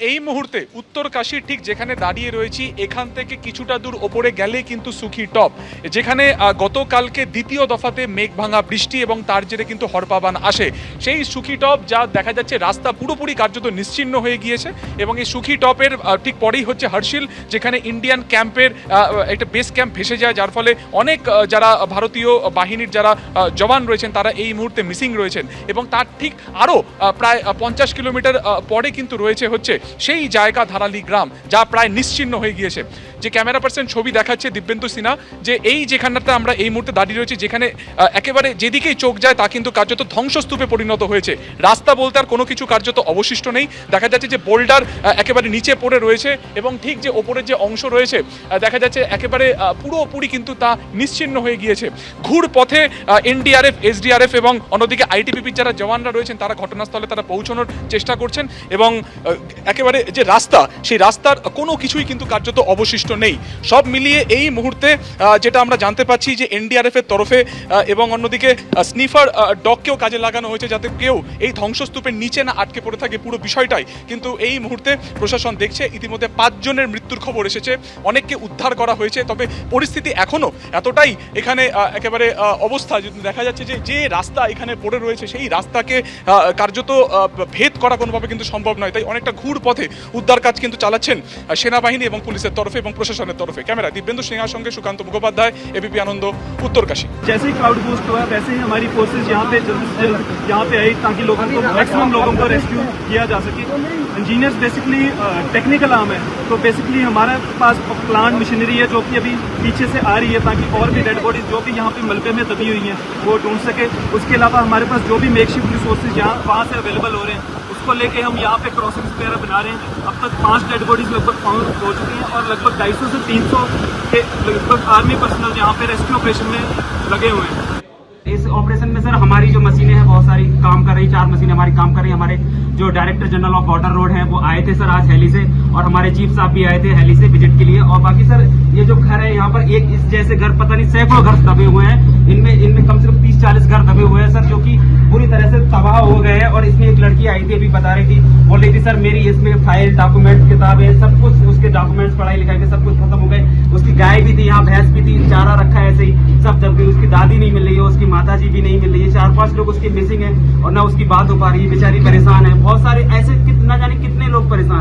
এই মুহূর্তে উত্তর কাশীর ঠিক যেখানে দাঁড়িয়ে রয়েছি এখান থেকে কিছুটা দূর ওপরে গেলে কিন্তু সুখী টপ, যেখানে গতকালকে দ্বিতীয় দফাতে মেঘ ভাঙা বৃষ্টি এবং তার জেরে কিন্তু হরপাবান আসে। সেই সুখী টপ যা দেখা যাচ্ছে রাস্তা পুরোপুরি কার্যত নিশ্চিহ্ন হয়ে গিয়েছে এবং এই সুখী টপের ঠিক পরেই হচ্ছে হর্ষিল, যেখানে ইন্ডিয়ান ক্যাম্পের একটা বেস ক্যাম্প ভেসে যায়, যার ফলে অনেক যারা ভারতীয় বাহিনীর যারা জওয়ান রয়েছেন তারা এই মুহূর্তে মিসিং রয়েছেন। এবং তার ঠিক আরও প্রায় 50 কিলোমিটার পরে কিন্তু রয়েছে হচ্ছে সেই জায়গা ধারালি গ্রাম, যা প্রায় নিশ্চিহ্ন হয়ে গিয়েছে। যে ক্যামেরা পার্সন ছবি দেখাচ্ছে দিব্যেন্দু সিনহা, যে এই যেখানটাতে আমরা এই মুহূর্তে দাঁড়িয়ে রয়েছি, যেখানে একেবারে যেদিকেই চোখ যায় তা কিন্তু কার্যত ধ্বংসস্তূপে পরিণত হয়েছে। রাস্তা বলতে আর কোনো কিছু কার্যত অবশিষ্ট নেই। দেখা যাচ্ছে যে বোল্ডার একেবারে নিচে পড়ে রয়েছে এবং ঠিক যে ওপরের যে অংশ রয়েছে দেখা যাচ্ছে একেবারে পুরোপুরি কিন্তু তা নিশ্চিহ্ন হয়ে গিয়েছে। ঘুর পথে এনডিআরএফ, এসডিআরএফ এবং অন্যদিকে আইটিবিপির যারা জওয়ানরা রয়েছেন তারা ঘটনাস্থলে তারা পৌঁছানোর চেষ্টা করছেন এবং একেবারে যে রাস্তা সেই রাস্তার কোনো কিছুই কিন্তু কার্যত অবশিষ্ট নেই। সব মিলিয়ে এই মুহূর্তে যেটা আমরা জানতে পাচ্ছি যে এনডিআরএফ এর তরফে এবং অন্যদিকে স্নিফার ডগকেও কাজে লাগানো হয়েছে যাতে কেউ এই ধ্বংসস্তূপের নিচে না আটকে পড়ে থাকে পুরো বিষয়টাই। কিন্তু এই মুহূর্তে প্রশাসন দেখছে ইতিমধ্যে 5 জনের মৃত্যুর খবর এসেছে, অনেককে উদ্ধার করা হয়েছে, তবে পরিস্থিতি এখনও এতটাই এখানে একেবারে অবস্থা দেখা যাচ্ছে যে যে রাস্তা এখানে পড়ে রয়েছে সেই রাস্তাকে কার্যত ভেদ করা কোনোভাবে কিন্তু সম্ভব নয়। তাই অনেকটা ঘুর পথে উদ্ধার কাজ কিন্তু চালাচ্ছেন সেনাবাহিনী এবং পুলিশের তরফে এবং প্রশাসনের তরফে। ক্যামেরা দিব্যেন্দু সিনহার সঙ্গে সুকান্ত মুখোপাধ্যায়, एबीपी आनंद, उत्तर काशी। जैसे ही क्राउड बूस्ट हुआ वैसे ही हमारी फोर्सेस यहाँ पे जल्द से जल्द यहाँ पे आई ताकि लोगों को मैक्सिमम लोगों को रेस्क्यू किया जा सके। इंजीनियर्स बेसिकली टेक्निकल आर्म है, तो बेसिकली हमारे पास प्लांट मशीनरी है जो कि अभी पीछे से आ रही है ताकि और भी डेड बॉडीज जो भी यहाँ पे मलबे में दबी हुई हैं वो ढूंढ सके। उसके अलावा हमारे पास जो भी मेकशिफ्ट रिसोर्सेज यहाँ वहाँ से अवेलेबल हो रहे हैं उसको लेके हम यहाँ पे क्रॉसिंग्स वगैरह बना रहे हैं। अब तक 5 डेड बॉडीज लगभग फाउंड हो चुकी हैं और लगभग 250 से 300 के लगभग आर्मी पर्सनल यहाँ पे रेस्क्यू ऑपरेशन में लगे हुए हैं। इस ऑपरेशन में सर हमारी जो मशीनें हैं बहुत सारी काम कर रही, 4 मशीनें हमारी काम कर रही। हमारे जो director general of border road हैं वो आए थे सर आज हेली से, और हमारे चीफ साहब भी आए थे हेली से विजिट के लिए। और बाकी सर ये जो घर है यहाँ पर एक इस जैसे घर पता नहीं सैकड़ों घर दबे हुए हैं, इनमें कम से कम 30-40 घर दबे हुए हैं सर, जो कि पूरी तरह से तबाह हो गए हैं। और इसमें एक लड़की आई थी अभी बता रही थी, बोल रही थी सर मेरी इसमें फाइल डॉक्यूमेंट किताबें सब कुछ उसके डॉक्यूमेंट्स पढ़ाई लिखाई के सब कुछ खत्म हो गए। उसकी गाय भी थी यहाँ, भैंस भी थी, चारा रखा है ऐसे ही सब दब गई। उसकी दादी नहीं मिल रही है, उसकी माता जी भी नहीं मिल रही है, 4-5 लोग उसके मिसिंग है और ना उसकी बात हो पा रही है, बेचारी परेशान है। बहुत सारे ऐसे ना जाने कितने लोग परेशान